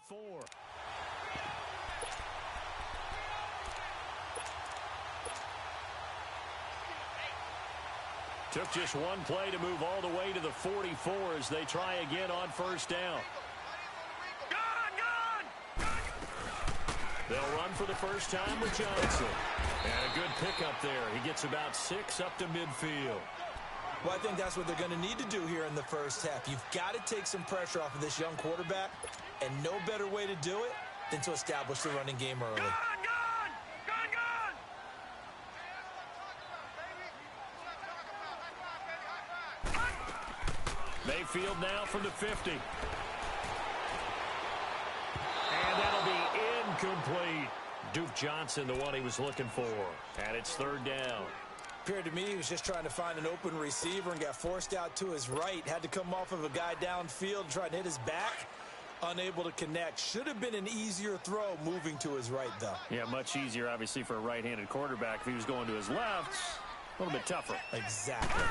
4. Took just one play to move all the way to the 44 as they try again on first down. They'll run for the first time with Johnson. And a good pickup there. He gets about 6 up to midfield. Well, I think that's what they're going to need to do here in the first half. You've got to take some pressure off of this young quarterback, and no better way to do it than to establish the running game early. Mayfield now from the 50. And that'll be incomplete. Duke Johnson, the one he was looking for. And it's third down. Appeared to me he was just trying to find an open receiver and got forced out to his right. Had to come off of a guy downfield and try to hit his back. Unable to connect. Should have been an easier throw moving to his right, though. Yeah, much easier, obviously, for a right-handed quarterback. If he was going to his left, a little bit tougher. Exactly.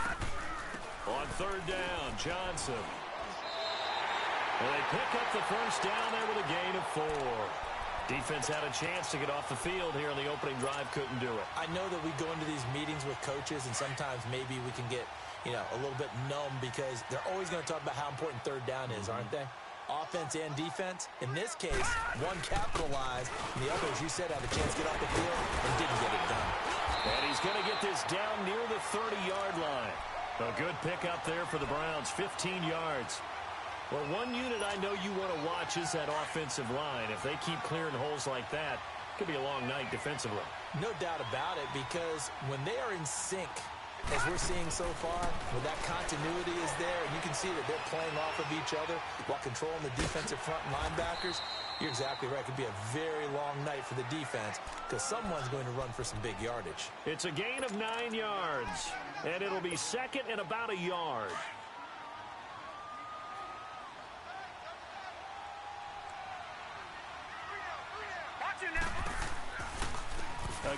On third down, Johnson. Well, they pick up the first down there with a gain of 4. Defense had a chance to get off the field here on the opening drive, couldn't do it. I know that we go into these meetings with coaches, and sometimes maybe we can get, a little bit numb because they're always going to talk about how important third down is, aren't they? Offense and defense. In this case, one capitalized, and the other, as you said, had a chance to get off the field and didn't get it done. And he's going to get this down near the 30-yard line. A good pickup there for the Browns, 15 yards. Well, one unit I know you want to watch is that offensive line. If they keep clearing holes like that, it could be a long night defensively. No doubt about it, because when they are in sync, as we're seeing so far, when that continuity is there, and you can see that they're playing off of each other while controlling the defensive front linebackers, you're exactly right. It could be a very long night for the defense because someone's going to run for some big yardage. It's a gain of 9 yards, and it'll be second and about a yard.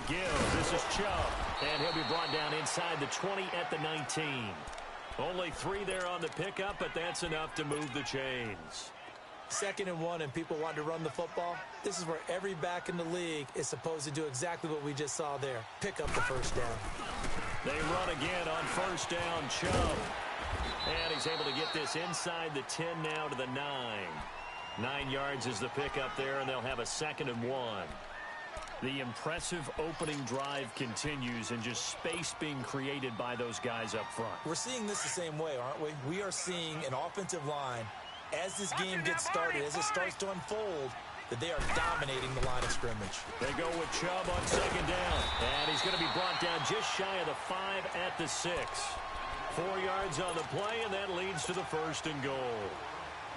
Again, this is Chubb, and he'll be brought down inside the 20 at the 19. Only 3 there on the pickup, but that's enough to move the chains. 2nd and 1, and people want to run the football. This is where every back in the league is supposed to do exactly what we just saw there. Pick up the first down. They run again on first down, Chubb. And he's able to get this inside the 10 now to the 9. 9 yards is the pickup there, and they'll have a 2nd and 1. The impressive opening drive continues, and just space being created by those guys up front. We're seeing this the same way, aren't we? We are seeing an offensive line, as this game gets started, as it starts to unfold, that they are dominating the line of scrimmage. They go with Chubb on 2nd down, and he's going to be brought down just shy of the 5 at the 6. 4 yards on the play, and that leads to the 1st and goal.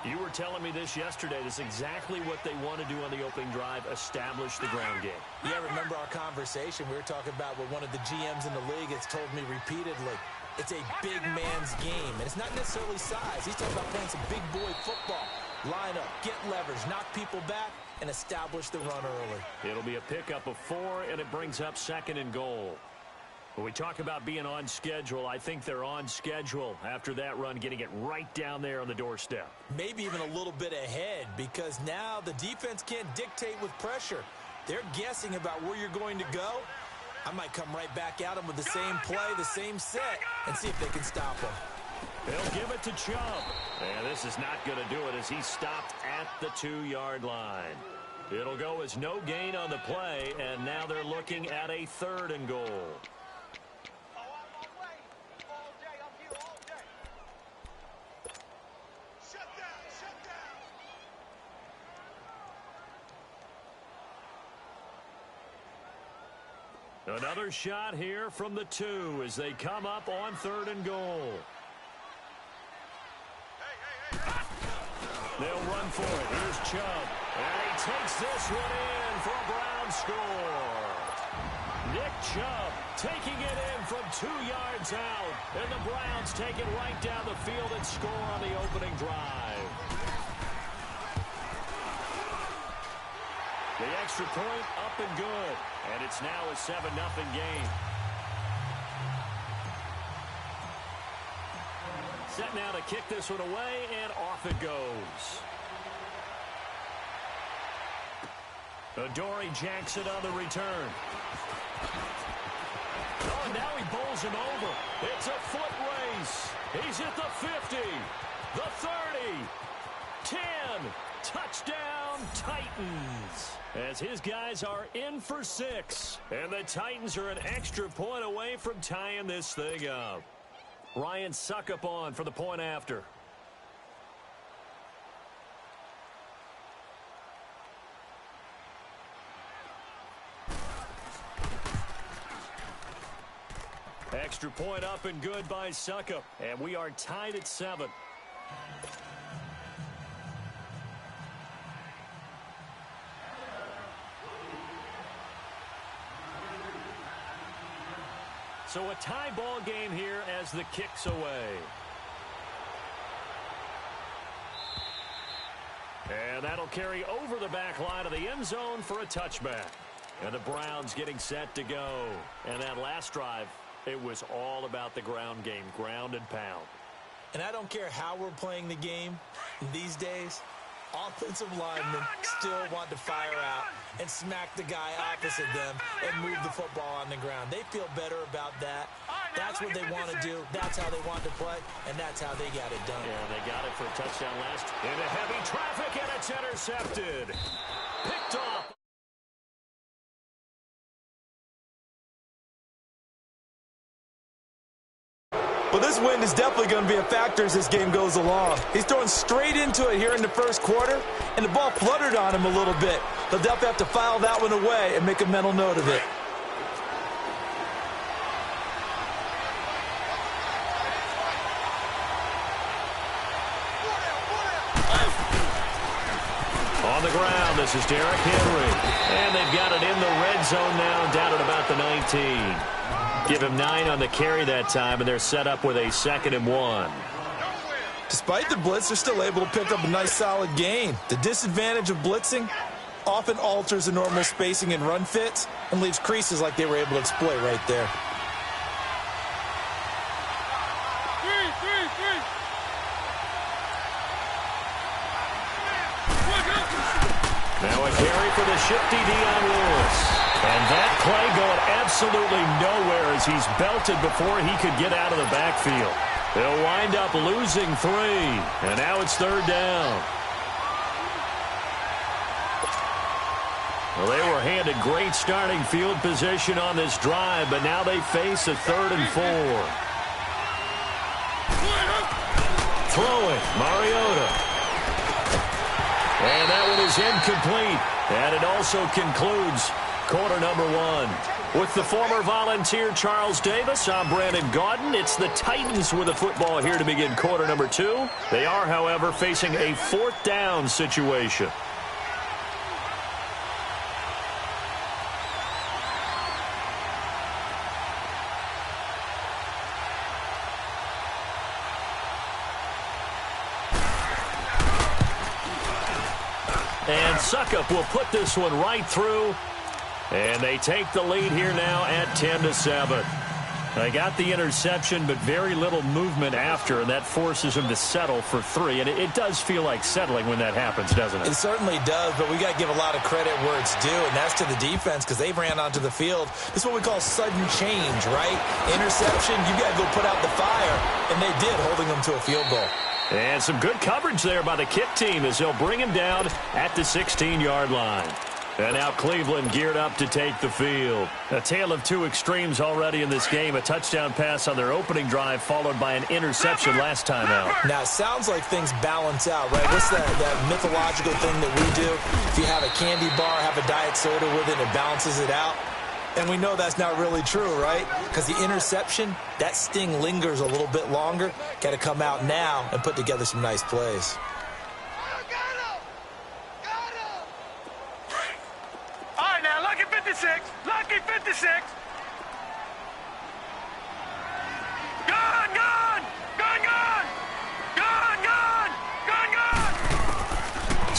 You were telling me this yesterday. This is exactly what they want to do on the opening drive, establish the ground game. Yeah, remember our conversation. We were talking about what one of the GMs in the league has told me repeatedly. It's a big man's game, and it's not necessarily size. He's talking about playing some big boy football. Line up, get leverage, knock people back, and establish the run early. It'll be a pickup of 4, and it brings up 2nd and goal. When we talk about being on schedule, I think they're on schedule after that run, getting it right down there on the doorstep. Maybe even a little bit ahead, because now the defense can't dictate with pressure. They're guessing about where you're going to go. I might come right back at them with the same play, the same set, and see if they can stop them. They'll give it to Chubb. And this is not going to do it as he stopped at the 2-yard line. It'll go as no gain on the play, and now they're looking at a 3rd and goal. Another shot here from the 2 as they come up on 3rd and goal. They'll run for it. Here's Chubb. And he takes this one in for a Brown score. Nick Chubb taking it in from 2 yards out. And the Browns take it right down the field and score on the opening drive. The extra point up and good. And it's now a 7-0 game. Set now to kick this one away, and off it goes. Adoree Jackson on the return. Oh, and now he bowls him over. It's a foot race. He's at the 50, the 30, 10. Touchdown, Titans. As his guys are in for 6. And the Titans are an extra point away from tying this thing up. Ryan Suckup on for the point after. Extra point up and good by Suckup. And we are tied at 7. So a tie ball game here as the kick's away. And that'll carry over the back line of the end zone for a touchback. And the Browns getting set to go. And that last drive, it was all about the ground game, ground and pound. And I don't care how we're playing the game these days, offensive linemen still want to fire out and smack the guy opposite them and move the football on the ground. They feel better about that. That's what they want to do. That's how they want to play, and that's how they got it done. Yeah, they got it for a touchdown last. Into heavy traffic, and it's intercepted. Picked off. Well, this wind is definitely going to be a factor as this game goes along. He's throwing straight into it here in the first quarter, and the ball fluttered on him a little bit. He'll definitely have to file that one away and make a mental note of it. On the ground, this is Derrick Henry. And they've got it in the red zone now, down at about the 19. Give him 9 on the carry that time, and they're set up with a 2nd and 1. Despite the blitz, they're still able to pick up a nice, solid gain. The disadvantage of blitzing often alters the normal spacing and run fits and leaves creases like they were able to exploit right there. Now a carry for the shifty Dion Lewis. And that play going absolutely nowhere as he's belted before he could get out of the backfield. They'll wind up losing 3. And now it's 3rd down. Well, they were handed great starting field position on this drive, but now they face a 3rd and 4. Throwing, Mariota. And that one is incomplete. And it also concludes quarter number 1. With the former Volunteer Charles Davis, I'm Brandon Gaudin. It's the Titans with the football here to begin quarter number 2. They are, however, facing a 4th down situation. And Suckup will put this one right through. And they take the lead here now at 10-7. They got the interception, but very little movement after, and that forces them to settle for 3. And it does feel like settling when that happens, doesn't it? It certainly does, but we got to give a lot of credit where it's due, and that's to the defense because they ran onto the field. This is what we call sudden change, right? Interception, you got to go put out the fire, and they did, holding them to a field goal. And some good coverage there by the kick team as they'll bring him down at the 16-yard line. And now Cleveland geared up to take the field. A tale of 2 extremes already in this game. A touchdown pass on their opening drive followed by an interception last time out. Now, it sounds like things balance out, right? What's that mythological thing that we do? If you have a candy bar, have a diet soda with it, it balances it out. And we know that's not really true, right? Because the interception, that sting lingers a little bit longer. Got to come out now and put together some nice plays. Lucky 56. Gone.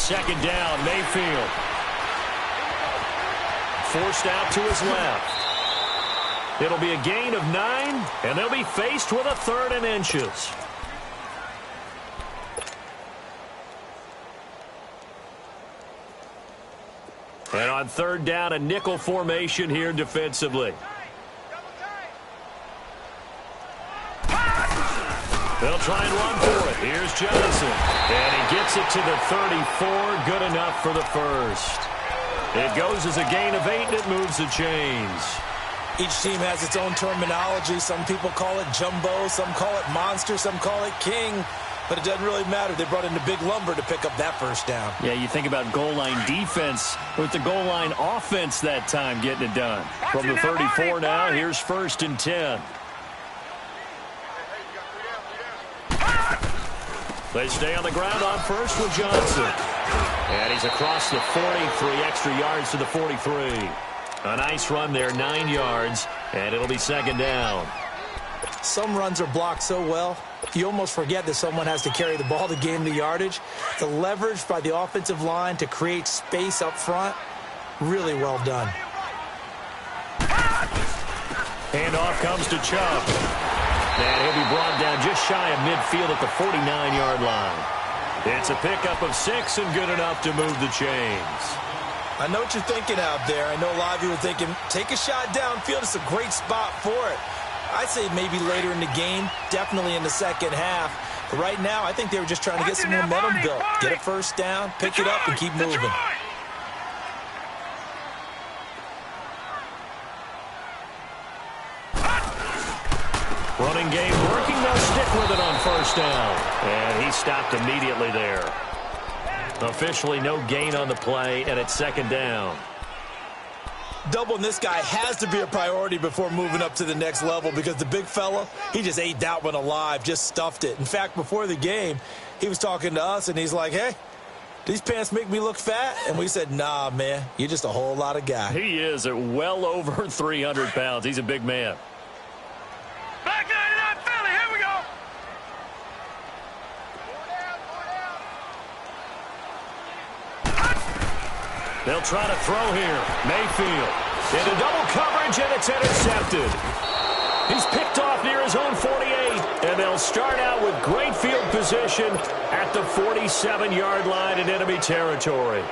2nd down, Mayfield. Forced out to his left. It'll be a gain of 9, and they'll be faced with a 3rd and inches. And on third down, a nickel formation here defensively. They'll try and run for it. Here's Johnson. And he gets it to the 34. Good enough for the first. It goes as a gain of 8, and it moves the chains. Each team has its own terminology. Some people call it jumbo. Some call it monster. Some call it king. But it doesn't really matter. They brought in the big lumber to pick up that first down. Yeah, you think about goal line defense with the goal line offense that time getting it done. From the 34 now, here's 1st and 10. They stay on the ground on first with Johnson. And he's across the 43 extra yards to the 43. A nice run there, 9 yards, and it'll be 2nd down. Some runs are blocked so well, you almost forget that someone has to carry the ball to gain the yardage. The leverage by the offensive line to create space up front, really well done. Handoff comes to Chubb. And he'll be brought down just shy of midfield at the 49-yard line. It's a pickup of 6 and good enough to move the chains. I know what you're thinking out there. I know a lot of you are thinking, take a shot downfield. It's a great spot for it. I'd say maybe later in the game, definitely in the second half. But right now, I think they were just trying to get some momentum built. Get a first down, pick it up, and keep moving. Running game working. They'll stick with it on first down. And he stopped immediately there. Officially no gain on the play, and it's 2nd down. Doubling this guy has to be a priority before moving up to the next level because the big fella, he just ate that one alive, just stuffed it. In fact, before the game, he was talking to us, and he's like, hey, these pants make me look fat? And we said, nah, man, you're just a whole lot of guy. He is at well over 300 pounds. He's a big man. Back 99 Philly, here we go. They'll try to throw here. Mayfield into double coverage, and it's intercepted. He's picked off near his own 48, and they'll start out with great field position at the 47-yard line in enemy territory.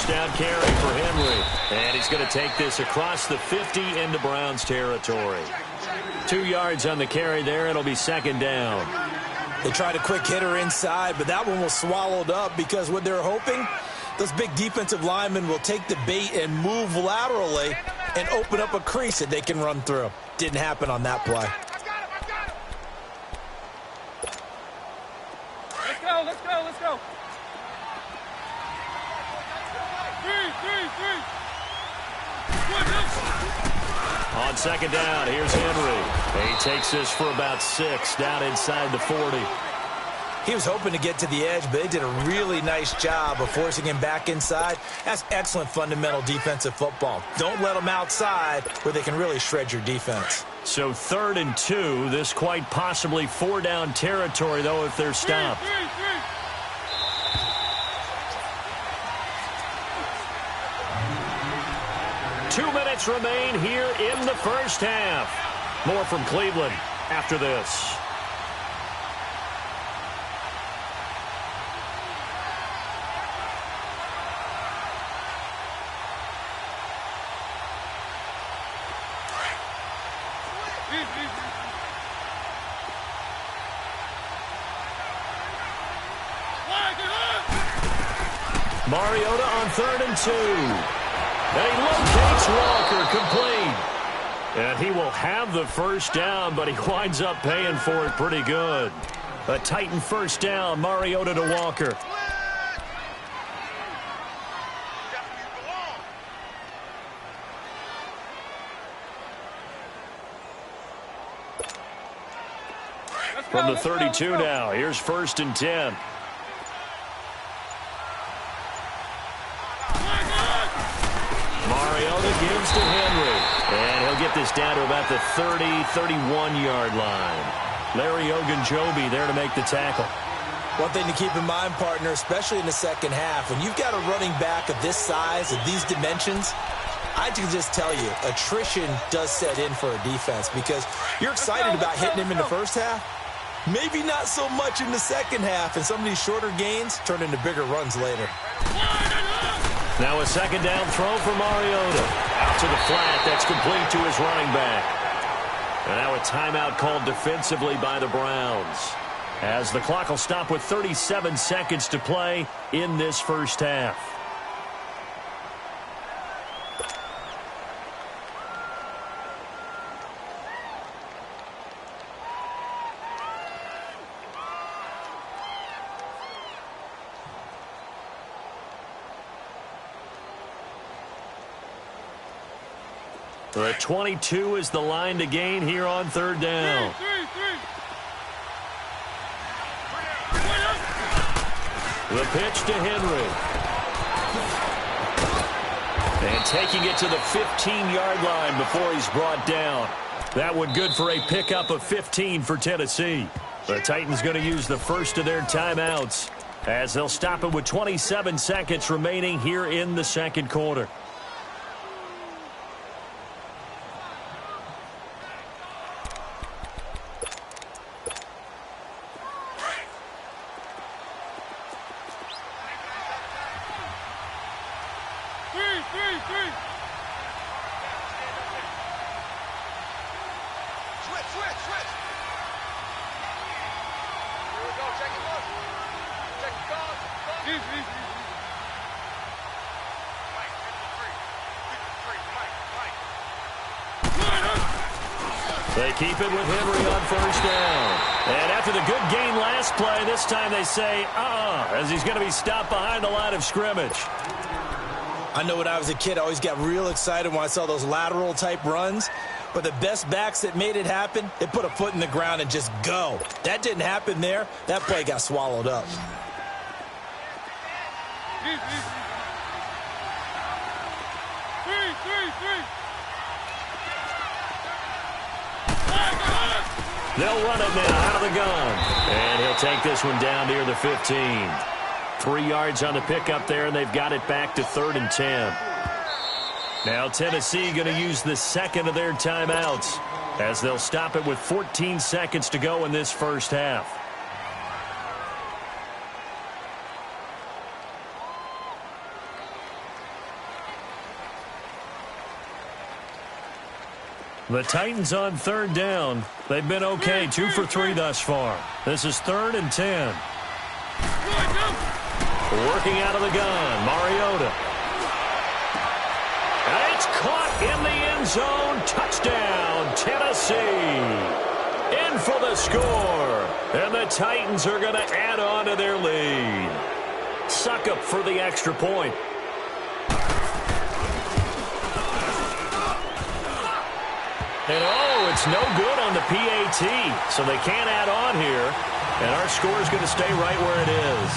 Down carry for Henry, and he's going to take this across the 50 into Browns territory. 2 yards on the carry there. It'll be 2nd down. They tried a quick hitter inside, but that one was swallowed up because what they're hoping, those big defensive linemen will take the bait and move laterally and open up a crease that they can run through. Didn't happen on that play. Let's go. On 2nd down, here's Henry. He takes this for about 6 down inside the 40. He was hoping to get to the edge, but they did a really nice job of forcing him back inside. That's excellent fundamental defensive football. Don't let them outside where they can really shred your defense. So 3rd and 2, this quite possibly 4-down territory, though, if they're stopped. Remain here in the first half. More from Cleveland after this. Mariota on 3rd and 2. And he locates Walker, complete. And he will have the first down, but he winds up paying for it pretty good. A Titan first down, Mariota to Walker. From the 32 now, here's 1st and 10. Gives to Henry, and he'll get this down to about the 31-yard line. Larry Ogunjobi there to make the tackle. One thing to keep in mind, partner, especially in the second half, when you've got a running back of this size, of these dimensions, I can just tell you, attrition does set in for a defense because you're excited about hitting him in the first half. Maybe not so much in the second half, and some of these shorter gains turn into bigger runs later. Now a second down throw for Mariota. Out to the flat. That's complete to his running back. And now a timeout called defensively by the Browns, as the clock will stop with 37 seconds to play in this first half. The 22 is the line to gain here on third down. The pitch to Henry. And taking it to the 15-yard line before he's brought down. That one good for a pickup of 15 for Tennessee. The Titans going to use the first of their timeouts, as they'll stop it with 27 seconds remaining here in the second quarter. They keep it with Henry on first down. And after the good gain last play, this time they say, as he's going to be stopped behind the line of scrimmage. I know when I was a kid, I always got real excited when I saw those lateral-type runs. But the best backs that made it happen, they put a foot in the ground and just go. That didn't happen there. That play got swallowed up. They'll run it now out of the gun. And he'll take this one down near the 15. 3 yards on the pickup there, and they've got it back to 3rd and 10. Now Tennessee going to use the second of their timeouts, as they'll stop it with 14 seconds to go in this first half. The Titans on third down. They've been okay, 2 for 3 thus far. This is 3rd and 10. Working out of the gun, Mariota. And it's caught in the end zone. Touchdown, Tennessee. In for the score. And the Titans are going to add on to their lead. Succop for the extra point. And it's no good on the PAT, so they can't add on here. And our score is going to stay right where it is.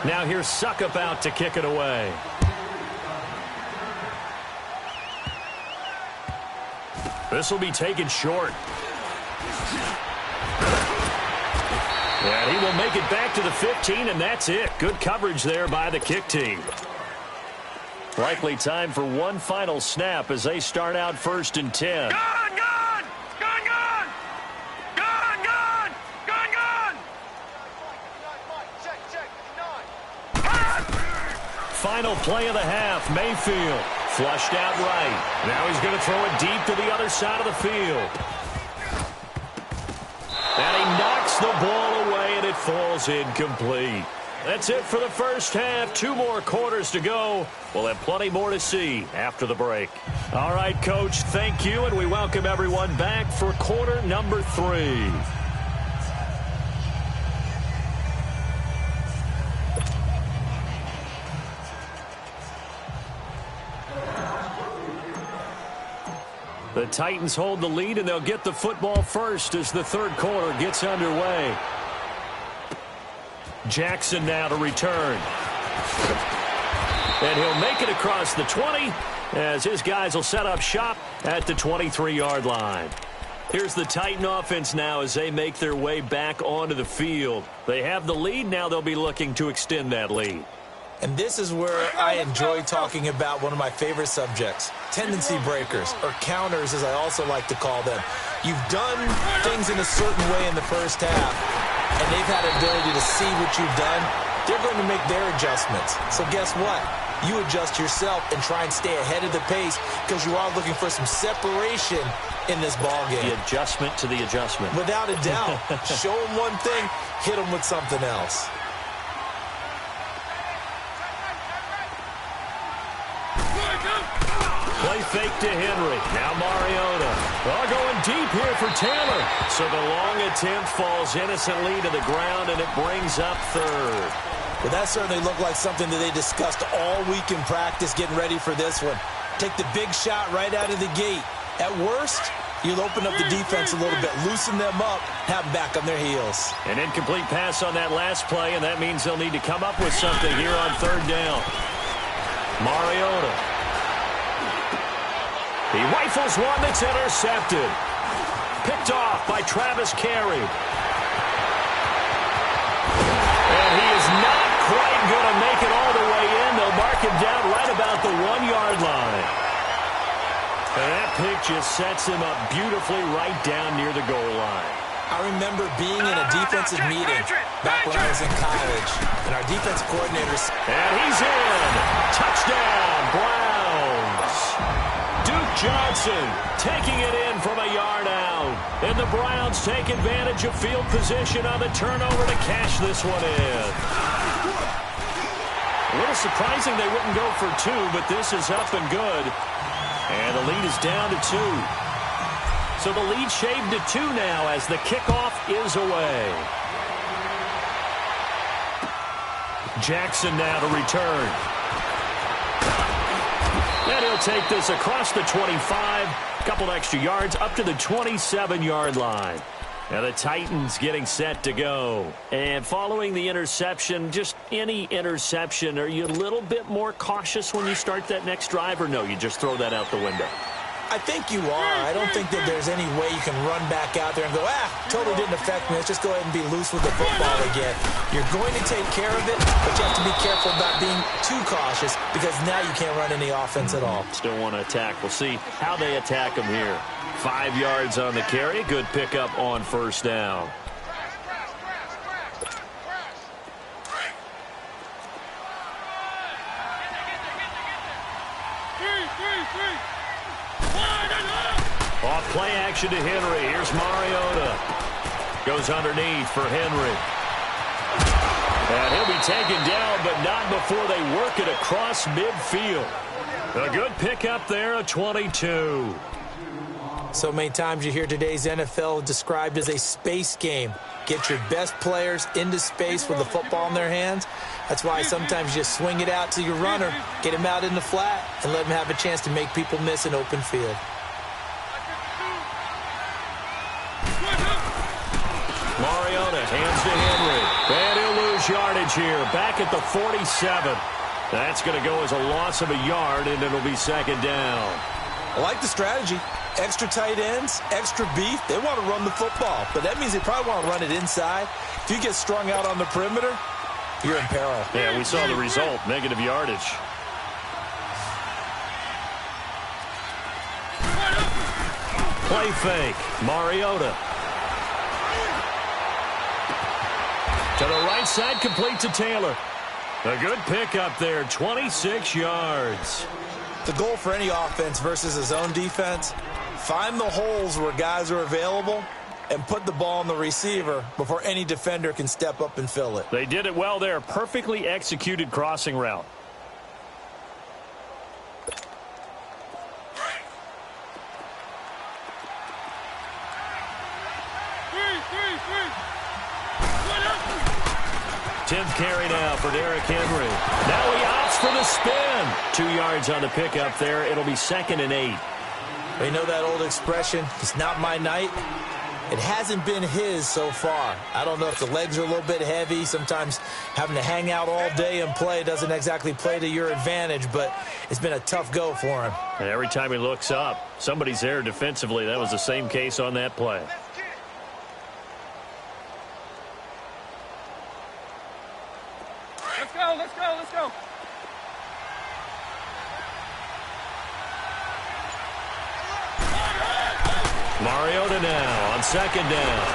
Now here's Succop out to kick it away. This will be taken short. And he will make it back to the 15, and that's it. Good coverage there by the kick team. Likely time for one final snap as they start out 1st and 10. Gun, gun! Gun, gun! Gun, gun! Gun, gun! Final play of the half, Mayfield. Flushed out right. Now he's going to throw it deep to the other side of the field. And he knocks the ball away, and it falls incomplete. That's it for the first half. 2 more quarters to go. We'll have plenty more to see after the break. All right, Coach, thank you, and we welcome everyone back for quarter number 3. The Titans hold the lead, and they'll get the football first as the third quarter gets underway. Jackson now to return. And he'll make it across the 20 as his guys will set up shop at the 23-yard line. Here's the Titan offense now as they make their way back onto the field. They have the lead. Now they'll be looking to extend that lead. And this is where I enjoy talking about one of my favorite subjects, tendency breakers, or counters as I also like to call them. You've done things in a certain way in the first half, and they've had the ability to see what you've done. They're going to make their adjustments. So guess what? You adjust yourself and try and stay ahead of the pace because you are looking for some separation in this ball game. The adjustment to the adjustment. Without a doubt. Show them one thing, hit them with something else. Play fake to Henry. Now Mariota. Well, going deep here for Taylor. So the long attempt falls innocently to the ground, and it brings up third. Well, that certainly looked like something that they discussed all week in practice getting ready for this one. Take the big shot right out of the gate. At worst, you'll open up the defense a little bit, loosen them up, have them back on their heels. An incomplete pass on that last play, and that means they'll need to come up with something here on third down. Mariota. He rifles one that's intercepted. Picked off by Travis Carey. And he is not quite going to make it all the way in. They'll mark him down right about the 1-yard line. And that pick just sets him up beautifully right down near the goal line. I remember being in a defensive meeting back when I was in college, and our defensive coordinators... And he's in. Touchdown, Browns. Duke Johnson taking it in from a yard out. And the Browns take advantage of field position on the turnover to cash this one in. A little surprising they wouldn't go for two, but this is up and good. And the lead is down to 2. So the lead shaved to 2 now as the kickoff is away. Jackson now to return. And he'll take this across the 25. A couple extra yards up to the 27-yard line. Now the Titans getting set to go. And following the interception, just any interception, are you a little bit more cautious when you start that next drive, or no, you just throw that out the window? I think you are. I don't think that there's any way you can run back out there and go, totally didn't affect me. Let's just go ahead and be loose with the football again. You're going to take care of it, but you have to be careful about being too cautious because now you can't run any offense at all. Still want to attack. We'll see how they attack them here. 5 yards on the carry. Good pickup on first down. Off play action to Henry. Here's Mariota. Goes underneath for Henry. And he'll be taken down, but not before they work it across midfield. A good pickup there, a 22. So many times you hear today's NFL described as a space game. Get your best players into space with the football in their hands. That's why sometimes you swing it out to your runner, get him out in the flat, and let him have a chance to make people miss an open field. Mariota hands to Henry. And he'll lose yardage here. Back at the 47. That's going to go as a loss of a yard, and it'll be second down. I like the strategy. Extra tight ends, extra beef. They want to run the football, but that means they probably want to run it inside. If you get strung out on the perimeter, you're in peril. Yeah, we saw the result, negative yardage. Play fake, Mariota. To the right side, complete to Taylor. A good pickup there, 26 yards. The goal for any offense versus his own defense, find the holes where guys are available and put the ball on the receiver before any defender can step up and fill it. They did it well there. Perfectly executed crossing route. Tenth carry now for Derrick Henry. Now he opts for the spin. 2 yards on the pickup there. It'll be 2nd and 8. You know that old expression, it's not my night? It hasn't been his so far. I don't know if the legs are a little bit heavy. Sometimes having to hang out all day and play doesn't exactly play to your advantage, but it's been a tough go for him. And every time he looks up, somebody's there defensively. That was the same case on that play. Let's go, let's go, let's go. Mariota now on second down.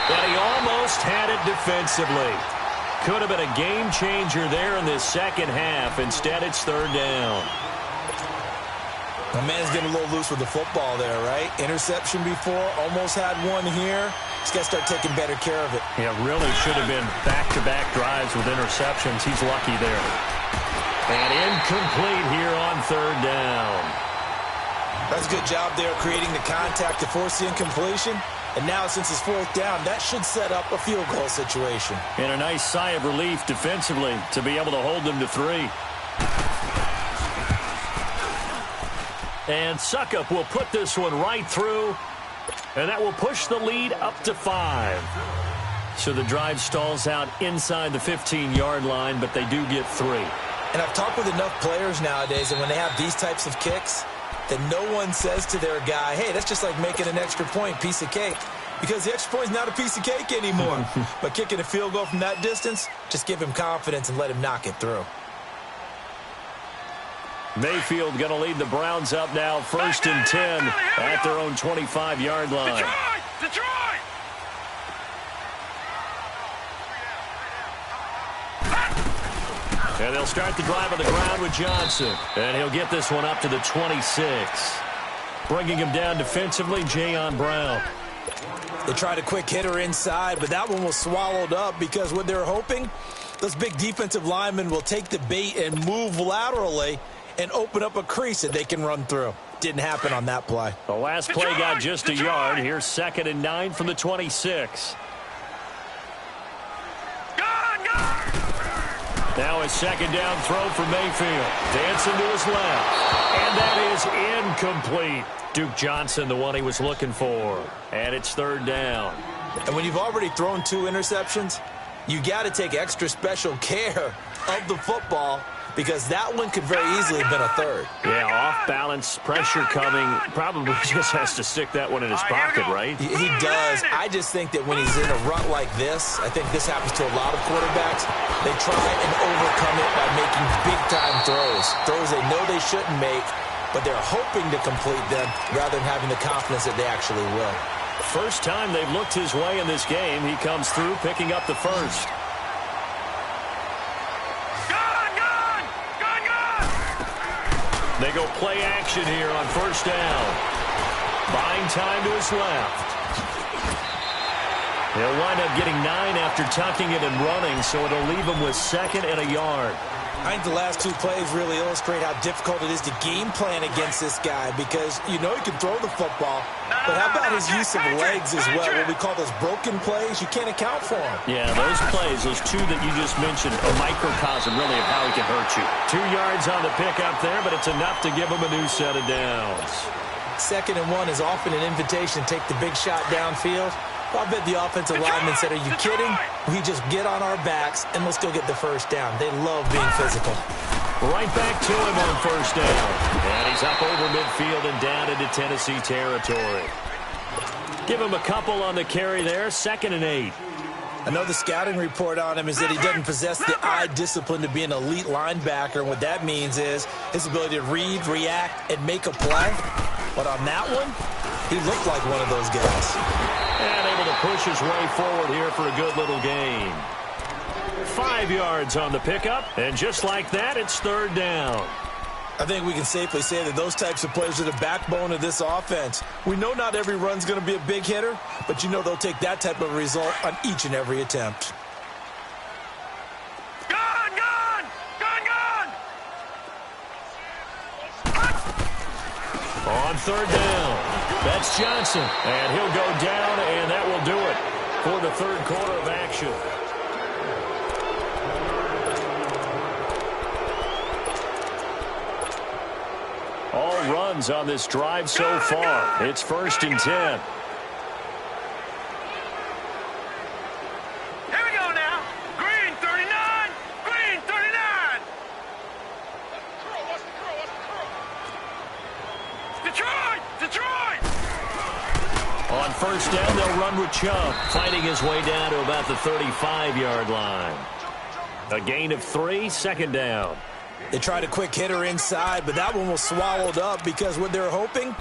And he almost had it defensively. Could have been a game changer there in this second half. Instead, it's third down. My man's getting a little loose with the football there, right? Interception before, almost had one here. He's got to start taking better care of it. Yeah, really should have been back-to-back drives with interceptions. He's lucky there. And incomplete here on third down. That's a good job there creating the contact to force the incompletion. And now since it's fourth down, that should set up a field goal situation. And a nice sigh of relief defensively to be able to hold them to 3. And Suckup will put this one right through. And that will push the lead up to 5. So the drive stalls out inside the 15-yard line, but they do get 3. And I've talked with enough players nowadays, and when they have these types of kicks, that no one says to their guy, hey, that's just like making an extra point, piece of cake. Because the extra point is not a piece of cake anymore. But kicking a field goal from that distance, just give him confidence and let him knock it through. Mayfield going to lead the Browns up now, 1st and 10 at their own 25-yard line. Detroit! And they'll start the drive on the ground with Johnson. And he'll get this one up to the 26. Bringing him down defensively, Jayon Brown. They tried a quick hitter inside, but that one was swallowed up because what they're hoping, those big defensive linemen will take the bait and move laterally and open up a crease that they can run through. Didn't happen on that play. The last play got just a yard. Here's 2nd and 9 from the 26. Now a 2nd down throw for Mayfield. Dancing to his left. And that is incomplete. Duke Johnson, the one he was looking for. And it's 3rd down. And when you've already thrown 2 interceptions, you got to take extra special care of the football because that one could very easily have been a 3rd. Yeah, off balance, pressure coming. Probably just has to stick that one in his pocket, right? He does. I just think that when he's in a rut like this, I think this happens to a lot of quarterbacks, they try and overcome it by making big-time throws. Throws they know they shouldn't make, but they're hoping to complete them rather than having the confidence that they actually will. First time they've looked his way in this game. He comes through picking up the first. They go play action here on 1st down. Buying time to his left. They'll wind up getting 9 after tucking it and running, so it'll leave them with 2nd and a yard. I think the last 2 plays really illustrate how difficult it is to game plan against this guy because you know he can throw the football, but how about his use of legs as well? What we call those broken plays, you can't account for them. Yeah, those plays, those 2 that you just mentioned, a microcosm really of how he can hurt you. 2 yards on the pickup there, but it's enough to give him a new set of downs. 2nd and 1 is often an invitation to take the big shot downfield. I bet the offensive linemen said, are you kidding? We just get on our backs and let's go get the 1st down. They love being physical. Right back to him on 1st down. And he's up over midfield and down into Tennessee territory. Give him a couple on the carry there. 2nd and 8. I know the scouting report on him is that he doesn't possess the eye discipline to be an elite linebacker. And what that means is his ability to read, react, and make a play. But on that one, he looked like one of those guys. And able to push his way forward here for a good little gain. 5 yards on the pickup, and just like that, it's 3rd down. I think we can safely say that those types of players are the backbone of this offense. We know not every run's going to be a big hitter, but you know they'll take that type of result on each and every attempt. Gun! Gun! Gun! Gun! On 3rd down. That's Johnson, and he'll go down, and that will do it for the 3rd quarter of action. All runs on this drive so far. It's 1st and 10. On first down, they'll run with Chubb, fighting his way down to about the 35-yard line. A gain of 3, second down. They tried a quick hitter inside, but that one was swallowed up because what they're hoping,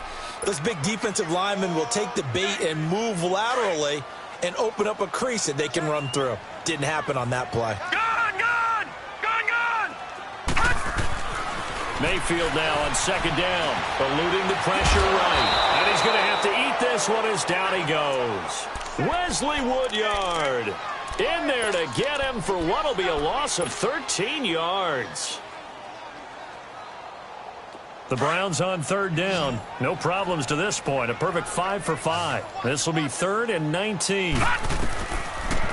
those big defensive linemen will take the bait and move laterally and open up a crease that they can run through. Didn't happen on that play. Mayfield now on second down, eluding the pressure right. And he's going to have to eat this one as down he goes. Wesley Woodyard in there to get him for what will be a loss of 13 yards. The Browns on third down. No problems to this point. A perfect 5 for 5. This will be 3rd and 19.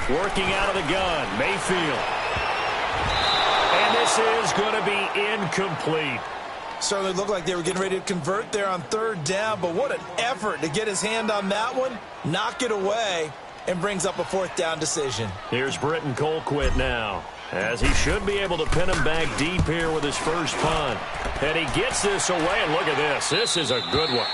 Working out of the gun, Mayfield. And this is going to be incomplete. Certainly looked like they were getting ready to convert there on third down, but what an effort to get his hand on that one, knock it away, and brings up a 4th down decision. Here's Britton Colquitt now, as he should be able to pin him back deep here with his first punt. And he gets this away, and look at this. This is a good one.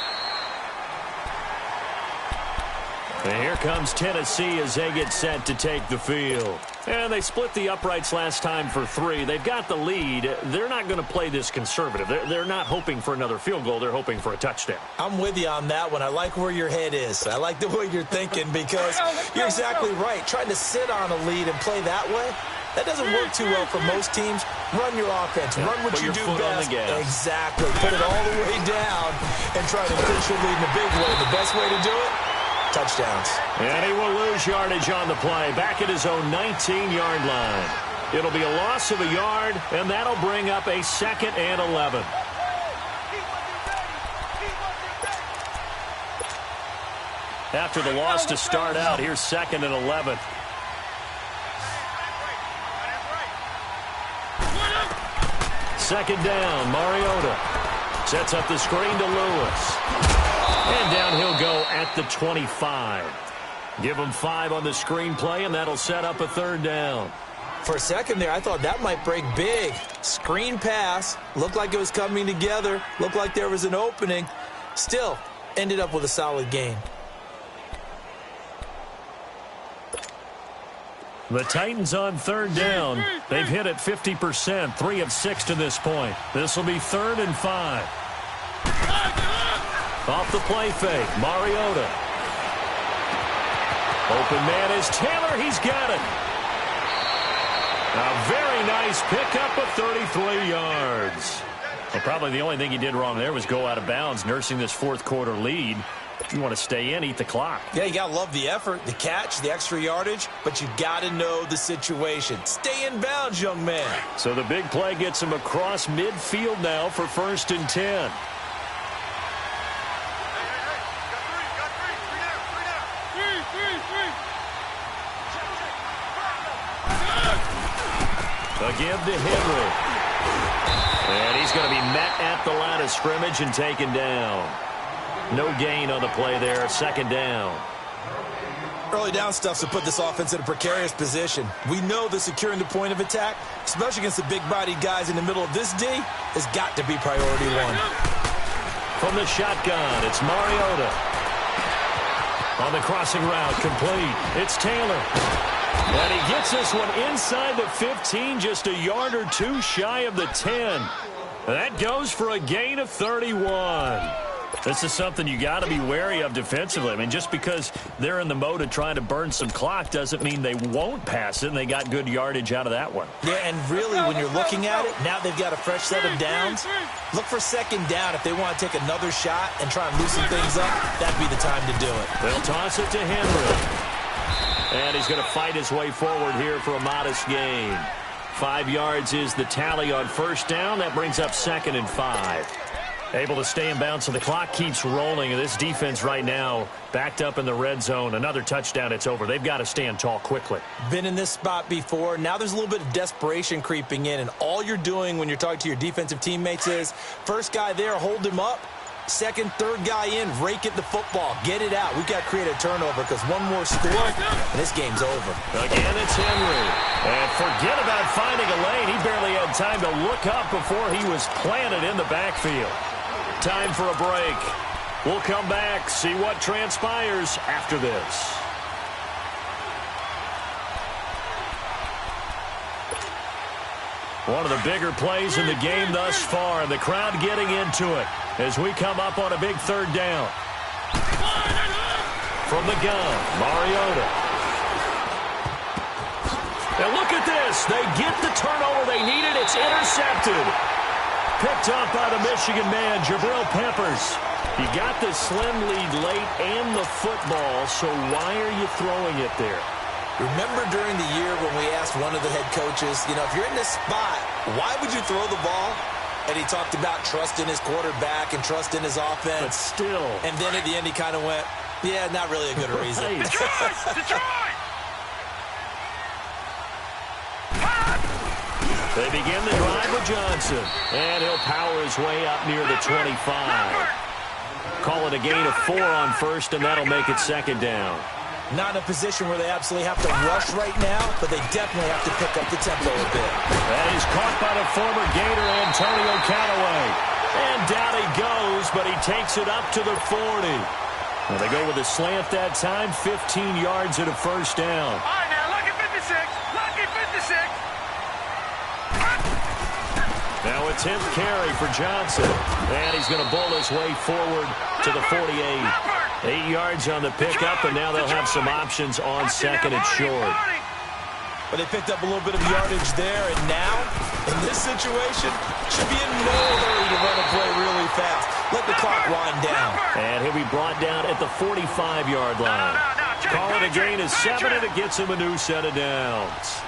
And here comes Tennessee as they get set to take the field. And they split the uprights last time for 3. They've got the lead. They're not going to play this conservative. They're not hoping for another field goal. They're hoping for a touchdown. I'm with you on that one. I like where your head is. I like the way you're thinking because you're exactly right. Trying to sit on a lead and play that way, that doesn't work too well for most teams. Run your offense. Run what you do best. Exactly. Put it all the way down and try to push your lead in a big way. The best way to do it, touchdowns. And he will lose yardage on the play, back at his own 19-yard line. It'll be a loss of a yard, and that'll bring up a 2nd and 11. After the loss to start out, here's 2nd and 11. Second down, Mariota sets up the screen to Lewis. And down he'll go at the 25. Give him 5 on the screenplay, and that'll set up a 3rd down. For a second there, I thought that might break big. Screen pass. Looked like it was coming together. Looked like there was an opening. Still, ended up with a solid gain. The Titans on 3rd down. They've hit it 50%, 3 of 6 to this point. This will be 3rd and 5. Off the play fake, Mariota. Open man is Taylor. He's got it. A very nice pickup of 33 yards. Well, probably the only thing he did wrong there was go out of bounds, nursing this 4th quarter lead. If you want to stay in, eat the clock. Yeah, you got to love the effort, the catch, the extra yardage, but you got to know the situation. Stay in bounds, young man. So the big play gets him across midfield now for 1st and 10. A give to Henry. And he's going to be met at the line of scrimmage and taken down. No gain on the play there, 2nd down. Early down stuff to put this offense in a precarious position. We know that securing the point of attack, especially against the big-bodied guys in the middle of this D, has got to be priority 1. From the shotgun, it's Mariota. On the crossing route, complete. It's Taylor. And he gets this one inside the 15, just a yard or 2 shy of the 10. That goes for a gain of 31. This is something you got to be wary of defensively. I mean, just because they're in the mode of trying to burn some clock doesn't mean they won't pass it, and they got good yardage out of that one. Yeah, and really, when you're looking at it, now they've got a fresh set of downs. Look for 2nd down. If they want to take another shot and try and loosen things up, that'd be the time to do it. They'll toss it to Henry. And he's going to fight his way forward here for a modest gain. 5 yards is the tally on 1st down. That brings up 2nd and 5. Able to stay in bounds, so the clock keeps rolling. And this defense right now backed up in the red zone. Another touchdown, it's over. They've got to stand tall quickly. Been in this spot before. Now there's a little bit of desperation creeping in. And all you're doing when you're talking to your defensive teammates is, first guy there, hold him up. 2nd, 3rd guy in, rake at the football. Get it out. We've got to create a turnover because one more score, and this game's over. Again, it's Henry. And forget about finding a lane. He barely had time to look up before he was planted in the backfield. Time for a break. We'll come back, see what transpires after this. One of the bigger plays in the game thus far. The crowd getting into it as we come up on a big third down. From the gun, Mariota. And look at this. They get the turnover they needed. It's intercepted. Picked up by the Michigan man, Jabril Peppers. You got the slim lead late and the football, so why are you throwing it there? Remember during the year when we asked one of the head coaches, you know, if you're in this spot, why would you throw the ball? And he talked about trust in his quarterback and trust in his offense. But still. And then at the end he kind of went, yeah, not really a good reason. Detroit! Detroit! They begin the drive with Johnson. And he'll power his way up near the 25. Call it a gain of 4 on first, and that'll make it second down. Not in a position where they absolutely have to rush right now, but they definitely have to pick up the tempo a bit. And he's caught by the former Gator, Antonio Callaway. And down he goes, but he takes it up to the 40. Well, they go with a slant that time, 15 yards at a first down. All right, now, lucky 56. Lucky 56. Now a 10th carry for Johnson. And he's going to bowl his way forward to the 48. 8 yards on the pickup, and now they'll have some options on second and short. But they picked up a little bit of yardage there, and now, in this situation, should be in no hurry to run a play really fast. Let the clock wind down. And he'll be brought down at the 45-yard line. Call it a gain of 7, and it gets him a new set of downs.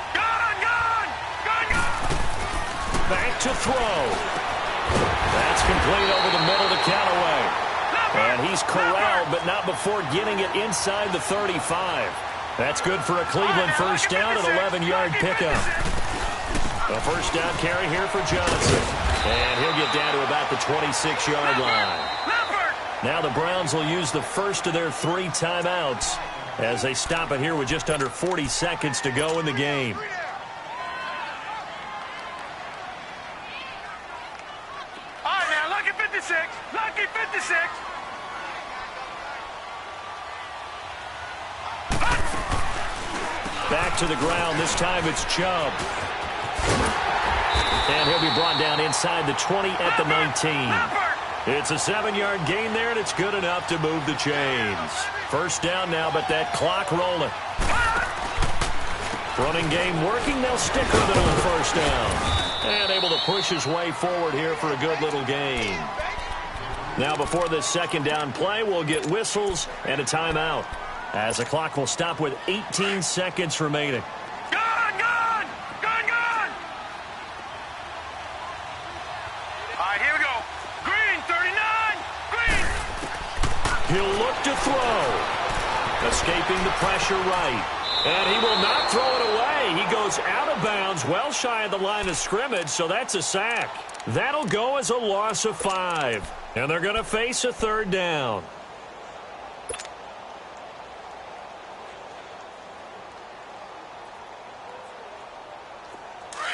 Back to throw. That's complete over the middle to Callaway. And he's corralled, but not before getting it inside the 35. That's good for a Cleveland first down, an 11-yard pickup. A first down carry here for Johnson. And he'll get down to about the 26-yard line. Now the Browns will use the first of their 3 timeouts as they stop it here with just under 40 seconds to go in the game. All right, now, lucky 56. Lucky 56. Back to the ground. This time it's Chubb. And he'll be brought down inside the 20 at the 19. It's a 7-yard gain there, and it's good enough to move the chains. First down now, but that clock rolling. Running game working. They'll stick with it on first down. And able to push his way forward here for a good little gain. Now before this second down play, we'll get whistles and a timeout, as the clock will stop with 18 seconds remaining. Gone! Gone! Gone! Gone! All right, here we go. Green, 39. Green. He'll look to throw. Escaping the pressure right. And he will not throw it away. He goes out of bounds, well shy of the line of scrimmage, so that's a sack. That'll go as a loss of 5. And they're going to face a third down.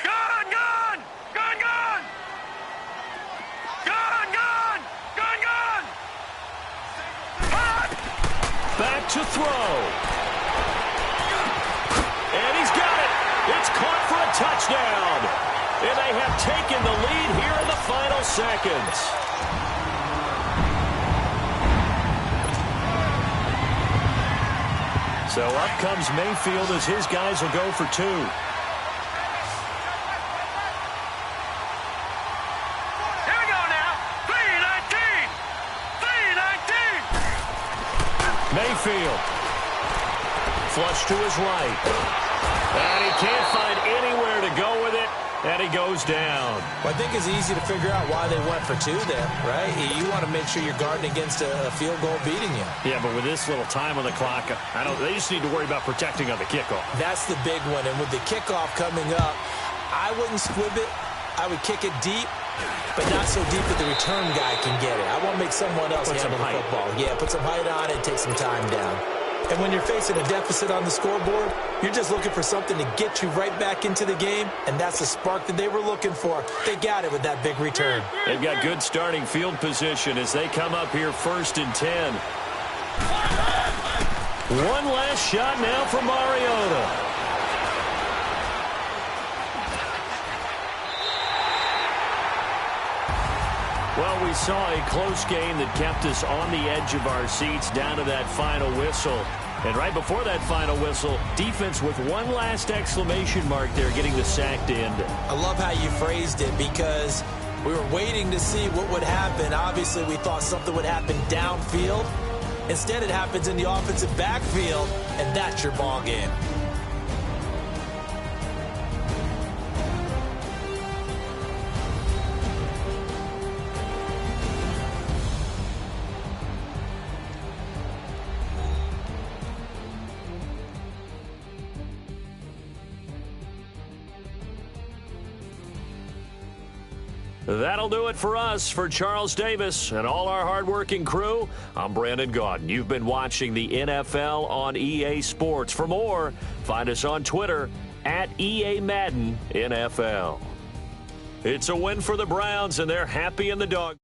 Gone! Gone! Gone! Gone! Gone! Gone! Gone! Gone! Back to throw. And he's got it. It's caught for a touchdown. And they have taken the lead here in the final seconds. So up comes Mayfield as his guys will go for 2. Mayfield. Flush to his right. And he can't find anywhere to go with it. And he goes down. Well, I think it's easy to figure out why they went for 2 there, right? You want to make sure you're guarding against a field goal beating you. Yeah, but with this little time on the clock, they just need to worry about protecting on the kickoff. That's the big one. And with the kickoff coming up, I wouldn't squib it. I would kick it deep, but not so deep that the return guy can get it. I want to make someone else handle the football. Yeah, put some height on it, take some time down. And when you're facing a deficit on the scoreboard, you're just looking for something to get you right back into the game, and that's the spark that they were looking for. They got it with that big return. They've got good starting field position as they come up here 1st and 10. One last shot now for Mariota. Well, we saw a close game that kept us on the edge of our seats down to that final whistle. And right before that final whistle, defense with one last exclamation mark there, getting the sack to end it. I love how you phrased it because we were waiting to see what would happen. Obviously, we thought something would happen downfield. Instead, it happens in the offensive backfield, and that's your ball game. That'll do it for us. For Charles Davis and all our hardworking crew, I'm Brandon Gaudin. You've been watching the NFL on EA Sports. For more, find us on Twitter at EA Madden NFL. It's a win for the Browns, and they're happy in the dog.